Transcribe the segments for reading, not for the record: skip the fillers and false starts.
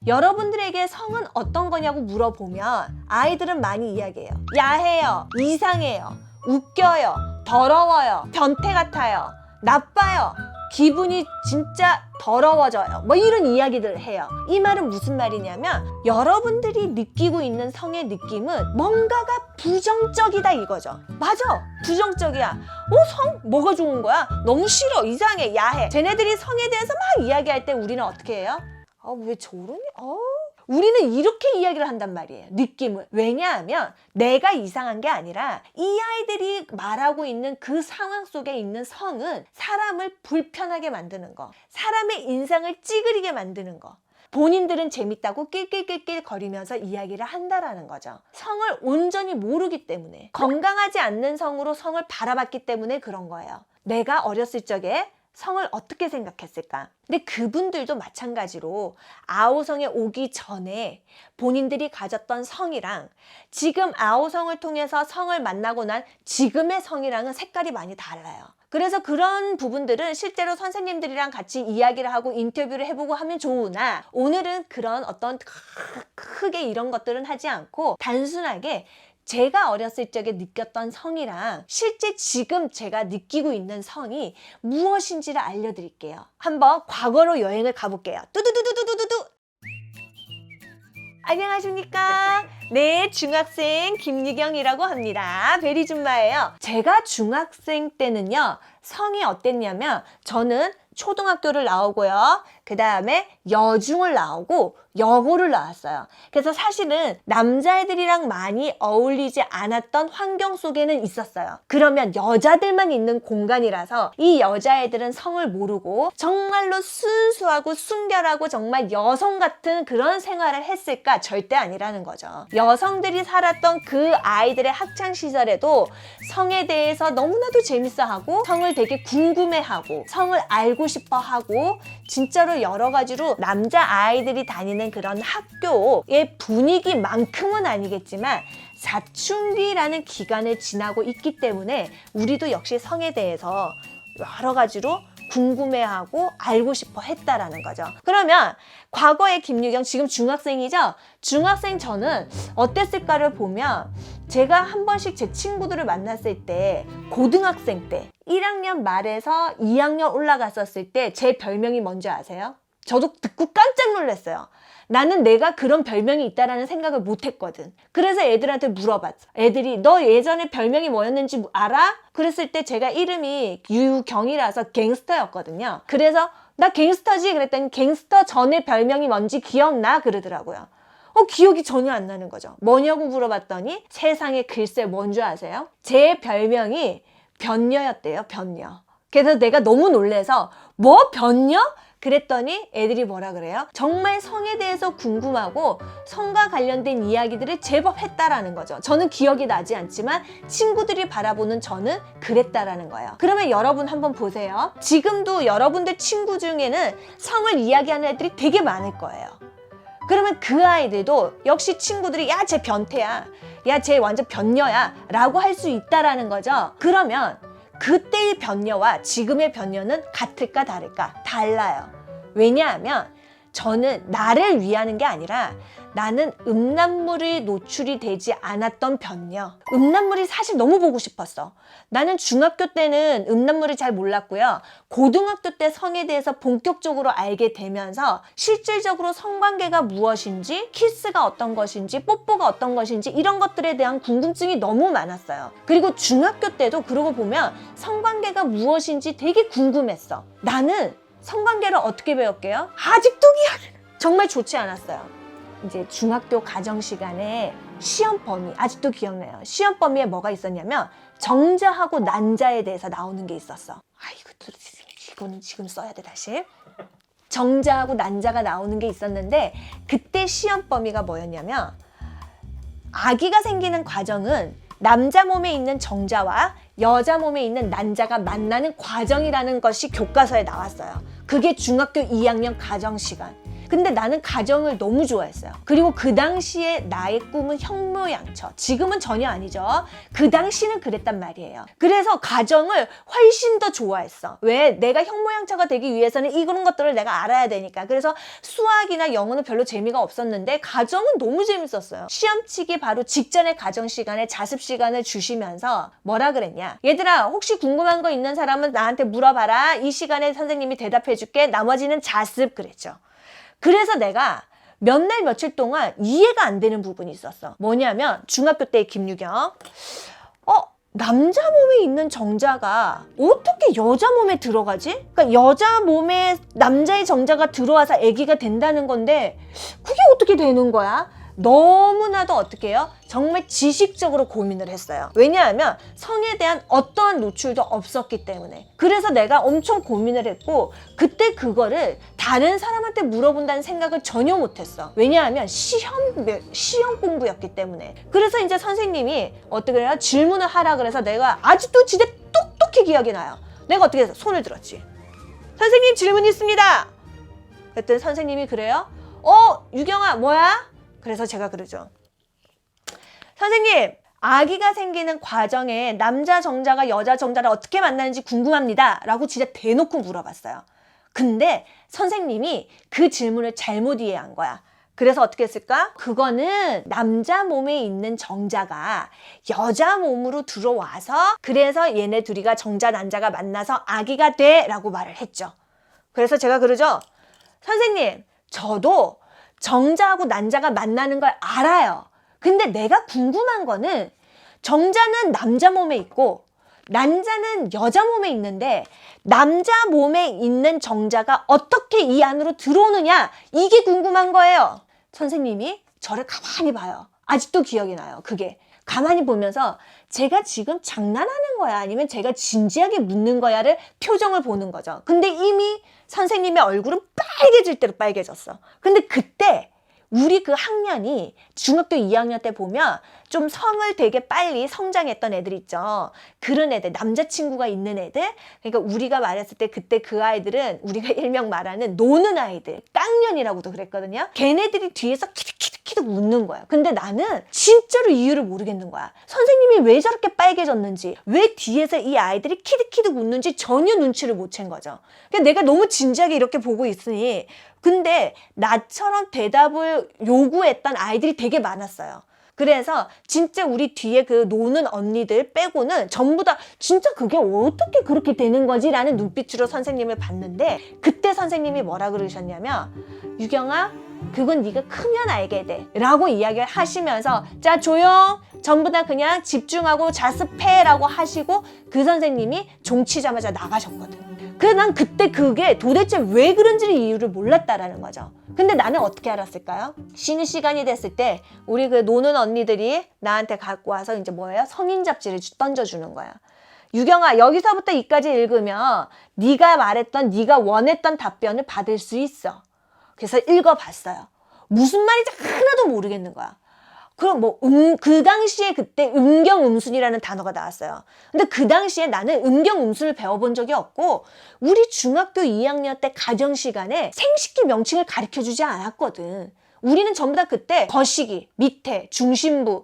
여러분들에게 성은 어떤 거냐고 물어보면 아이들은 많이 이야기해요. 야해요, 이상해요, 웃겨요, 더러워요, 변태 같아요, 나빠요, 기분이 진짜 더러워져요, 뭐 이런 이야기들을 해요. 이 말은 무슨 말이냐면 여러분들이 느끼고 있는 성의 느낌은 뭔가가 부정적이다 이거죠. 맞아, 부정적이야. 성 뭐가 좋은 거야? 너무 싫어, 이상해, 야해. 쟤네들이 성에 대해서 막 이야기할 때 우리는 어떻게 해요? 왜 저러니? 우리는 이렇게 이야기를 한단 말이에요. 느낌을. 왜냐하면 내가 이상한 게 아니라 이 아이들이 말하고 있는 그 상황 속에 있는 성은 사람을 불편하게 만드는 거, 사람의 인상을 찌그리게 만드는 거, 본인들은 재밌다고 낄낄낄낄 거리면서 이야기를 한다라는 거죠. 성을 온전히 모르기 때문에, 건강하지 않는 성으로 성을 바라봤기 때문에 그런 거예요. 내가 어렸을 적에 성을 어떻게 생각했을까? 근데 그분들도 마찬가지로 아오성에 오기 전에 본인들이 가졌던 성이랑 지금 아오성을 통해서 성을 만나고 난 지금의 성이랑은 색깔이 많이 달라요. 그래서 그런 부분들은 실제로 선생님들이랑 같이 이야기를 하고 인터뷰를 해보고 하면 좋으나, 오늘은 그런 어떤 크게 이런 것들은 하지 않고 단순하게 제가 어렸을 적에 느꼈던 성이랑 실제 지금 제가 느끼고 있는 성이 무엇인지를 알려드릴게요. 한번 과거로 여행을 가볼게요. 뚜두두두두두두. 안녕하십니까? 네, 중학생 김유경이라고 합니다. 베리줌마예요. 제가 중학생 때는요, 성이 어땠냐면 저는 초등학교를 나오고요, 그 다음에 여중을 나오고 여고를 나왔어요. 그래서 사실은 남자애들이랑 많이 어울리지 않았던 환경 속에는 있었어요. 그러면 여자들만 있는 공간이라서 이 여자애들은 성을 모르고 정말로 순수하고 순결하고 정말 여성 같은 그런 생활을 했을까? 절대 아니라는 거죠. 여성들이 살았던 그 아이들의 학창시절에도 성에 대해서 너무나도 재밌어하고 성을 되게 궁금해하고 성을 알고 싶어하고 진짜로 여러 가지로 남자 아이들이 다니는 그런 학교의 분위기만큼은 아니겠지만 사춘기라는 기간을 지나고 있기 때문에 우리도 역시 성에 대해서 여러 가지로 궁금해하고 알고 싶어 했다라는 거죠. 그러면 과거의 김유경, 지금 중학생이죠? 중학생 저는 어땠을까를 보면 제가 한 번씩 제 친구들을 만났을 때 고등학생 때 1학년 말에서 2학년 올라갔었을 때 제 별명이 뭔지 아세요? 저도 듣고 깜짝 놀랐어요. 나는 내가 그런 별명이 있다라는 생각을 못 했거든. 그래서 애들한테 물어봤어. 애들이 너 예전에 별명이 뭐였는지 알아? 그랬을 때 제가 이름이 유경이라서 갱스터였거든요. 그래서 나 갱스터지? 그랬더니 갱스터 전에 별명이 뭔지 기억나? 그러더라고요. 기억이 전혀 안 나는 거죠. 뭐냐고 물어봤더니 세상에 글쎄 뭔 줄 아세요? 제 별명이 변녀였대요. 변녀. 그래서 내가 너무 놀래서 뭐 변녀? 그랬더니 애들이 뭐라 그래요? 정말 성에 대해서 궁금하고 성과 관련된 이야기들을 제법 했다라는 거죠. 저는 기억이 나지 않지만 친구들이 바라보는 저는 그랬다라는 거예요. 그러면 여러분 한번 보세요. 지금도 여러분들 친구 중에는 성을 이야기하는 애들이 되게 많을 거예요. 그러면 그 아이들도 역시 친구들이 야, 쟤 변태야, 야, 쟤 완전 변녀야 라고 할 수 있다라는 거죠. 그러면 그때의 변녀와 지금의 변녀는 같을까 다를까? 달라요. 왜냐하면 저는 나를 위하는 게 아니라 나는 음란물이 노출이 되지 않았던 변녀. 음란물이 사실 너무 보고 싶었어. 나는 중학교 때는 음란물을 잘 몰랐고요. 고등학교 때 성에 대해서 본격적으로 알게 되면서 실질적으로 성관계가 무엇인지, 키스가 어떤 것인지, 뽀뽀가 어떤 것인지 이런 것들에 대한 궁금증이 너무 많았어요. 그리고 중학교 때도 그러고 보면 성관계가 무엇인지 되게 궁금했어. 나는 성관계를 어떻게 배웠게요? 아직도 정말 좋지 않았어요. 이제 중학교 가정 시간에 시험 범위 아직도 기억나요. 시험 범위에 뭐가 있었냐면 정자하고 난자에 대해서 나오는 게 있었어. 이거는 지금 써야 돼. 다시 정자하고 난자가 나오는 게 있었는데 그때 시험 범위가 뭐였냐면 아기가 생기는 과정은 남자 몸에 있는 정자와 여자 몸에 있는 난자가 만나는 과정이라는 것이 교과서에 나왔어요. 그게 중학교 2학년 가정 시간. 근데 나는 가정을 너무 좋아했어요. 그리고 그 당시에 나의 꿈은 형모양처. 지금은 전혀 아니죠. 그 당시는 그랬단 말이에요. 그래서 가정을 훨씬 더 좋아했어. 왜? 내가 형모양처가 되기 위해서는 이런 것들을 내가 알아야 되니까. 그래서 수학이나 영어는 별로 재미가 없었는데 가정은 너무 재밌었어요. 시험치기 바로 직전에 가정 시간에 자습 시간을 주시면서 뭐라 그랬냐? 얘들아, 혹시 궁금한 거 있는 사람은 나한테 물어봐라. 이 시간에 선생님이 대답해 줄게. 나머지는 자습 그랬죠. 그래서 내가 몇 날 며칠 동안 이해가 안 되는 부분이 있었어. 뭐냐면 중학교 때의 김유경. 남자 몸에 있는 정자가 어떻게 여자 몸에 들어가지? 그러니까 여자 몸에 남자의 정자가 들어와서 아기가 된다는 건데 그게 어떻게 되는 거야? 너무나도 어떻게 해요? 정말 지식적으로 고민을 했어요. 왜냐하면 성에 대한 어떠한 노출도 없었기 때문에. 그래서 내가 엄청 고민을 했고 그때 그거를 다른 사람한테 물어본다는 생각을 전혀 못했어. 왜냐하면 시험 공부였기 때문에. 그래서 이제 선생님이 어떻게 해요? 질문을 하라 그래서 내가 아직도 진짜 똑똑히 기억이 나요. 내가 어떻게 해서 손을 들었지. 선생님 질문 있습니다. 그랬더니 선생님이 그래요? 유경아 뭐야? 그래서 제가 그러죠. 선생님, 아기가 생기는 과정에 남자 정자가 여자 정자를 어떻게 만나는지 궁금합니다. 라고 진짜 대놓고 물어봤어요. 근데 선생님이 그 질문을 잘못 이해한 거야. 그래서 어떻게 했을까? 그거는 남자 몸에 있는 정자가 여자 몸으로 들어와서 그래서 얘네 둘이가 정자 난자가 만나서 아기가 돼 라고 말을 했죠. 그래서 제가 그러죠. 선생님, 저도 정자하고 난자가 만나는 걸 알아요. 근데 내가 궁금한 거는 정자는 남자 몸에 있고 난자는 여자 몸에 있는데 남자 몸에 있는 정자가 어떻게 이 안으로 들어오느냐 이게 궁금한 거예요. 선생님이 저를 가만히 봐요. 아직도 기억이 나요. 그게 가만히 보면서 제가 지금 장난하는 거야 아니면 제가 진지하게 묻는 거야를 표정을 보는 거죠. 근데 이미 선생님의 얼굴은 빨개질 대로 빨개졌어. 근데 그때 우리 그 학년이 중학교 2학년 때 보면 좀 성을 되게 빨리 성장했던 애들 있죠. 그런 애들, 남자친구가 있는 애들. 그러니까 우리가 말했을 때 그때 그 아이들은 우리가 일명 말하는 노는 아이들, 깡년이라고도 그랬거든요. 걔네들이 뒤에서 키득키득 웃는 거야. 근데 나는 진짜로 이유를 모르겠는 거야. 선생님이 왜 저렇게 빨개졌는지, 왜 뒤에서 이 아이들이 키득키득 웃는지 전혀 눈치를 못 챈 거죠. 그러니까 내가 너무 진지하게 이렇게 보고 있으니 근데 나처럼 대답을 요구했던 아이들이 되게 많았어요. 그래서 진짜 우리 뒤에 그 노는 언니들 빼고는 전부 다 진짜 그게 어떻게 그렇게 되는 거지? 라는 눈빛으로 선생님을 봤는데 그때 선생님이 뭐라 그러셨냐면 유경아 그건 네가 크면 알게 돼 라고 이야기를 하시면서 자 조용 전부 다 그냥 집중하고 자습해 라고 하시고 그 선생님이 종치자마자 나가셨거든. 그래서 난 그때 그게 도대체 왜 그런지 이유를 몰랐다라는 거죠. 근데 나는 어떻게 알았을까요? 쉬는 시간이 됐을 때 우리 그 노는 언니들이 나한테 갖고 와서 이제 뭐예요? 성인 잡지를 던져주는 거야. 유경아 여기서부터 이까지 읽으면 네가 말했던 네가 원했던 답변을 받을 수 있어. 그래서 읽어봤어요. 무슨 말인지 하나도 모르겠는 거야. 그럼 그 당시에 그때 음경음순이라는 단어가 나왔어요. 근데 그 당시에 나는 음경음순을 배워본 적이 없고 우리 중학교 2학년 때 가정 시간에 생식기 명칭을 가르쳐주지 않았거든. 우리는 전부 다 그때 거시기, 밑에, 중심부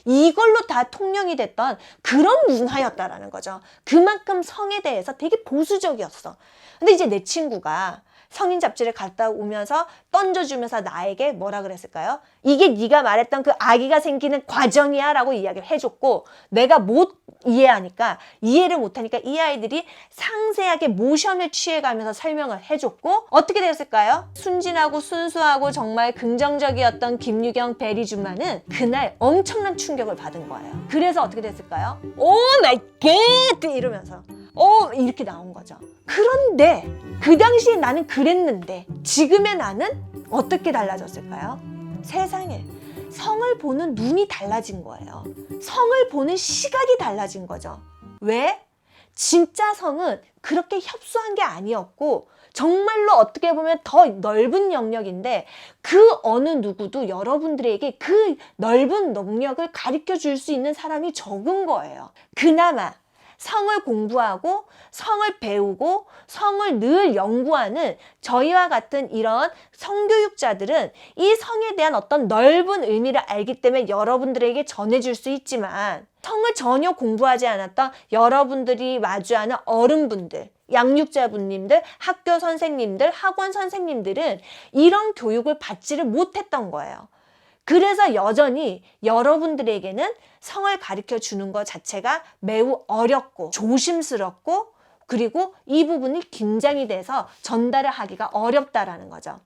이걸로 다 통용이 됐던 그런 문화였다라는 거죠. 그만큼 성에 대해서 되게 보수적이었어. 근데 이제 내 친구가 성인 잡지를 갖다 오면서 던져주면서 나에게 뭐라 그랬을까요? 이게 네가 말했던 그 아기가 생기는 과정이야 라고 이야기를 해줬고 내가 못 이해하니까 이해를 못하니까 이 아이들이 상세하게 모션을 취해가면서 설명을 해줬고 어떻게 되었을까요? 순진하고 순수하고 정말 긍정적이었던 김유경 베리줌마는 그날 엄청난 충격을 받은 거예요. 그래서 어떻게 됐을까요? 오 마이 갓 이러면서 이렇게 나온 거죠. 그런데 그 당시에 나는 그랬는데 지금의 나는 어떻게 달라졌을까요? 세상에 성을 보는 눈이 달라진 거예요. 성을 보는 시각이 달라진 거죠. 왜? 진짜 성은 그렇게 협소한 게 아니었고 정말로 어떻게 보면 더 넓은 영역인데 그 어느 누구도 여러분들에게 그 넓은 영역을 가르쳐 줄 수 있는 사람이 적은 거예요. 그나마 성을 공부하고 성을 배우고 성을 늘 연구하는 저희와 같은 이런 성교육자들은 이 성에 대한 어떤 넓은 의미를 알기 때문에 여러분들에게 전해줄 수 있지만 성을 전혀 공부하지 않았던 여러분들이 마주하는 어른분들, 양육자분님들, 학교 선생님들, 학원 선생님들은 이런 교육을 받지를 못했던 거예요. 그래서 여전히 여러분들에게는 성을 가르쳐 주는 것 자체가 매우 어렵고 조심스럽고 그리고 이 부분이 긴장이 돼서 전달을 하기가 어렵다라는 거죠.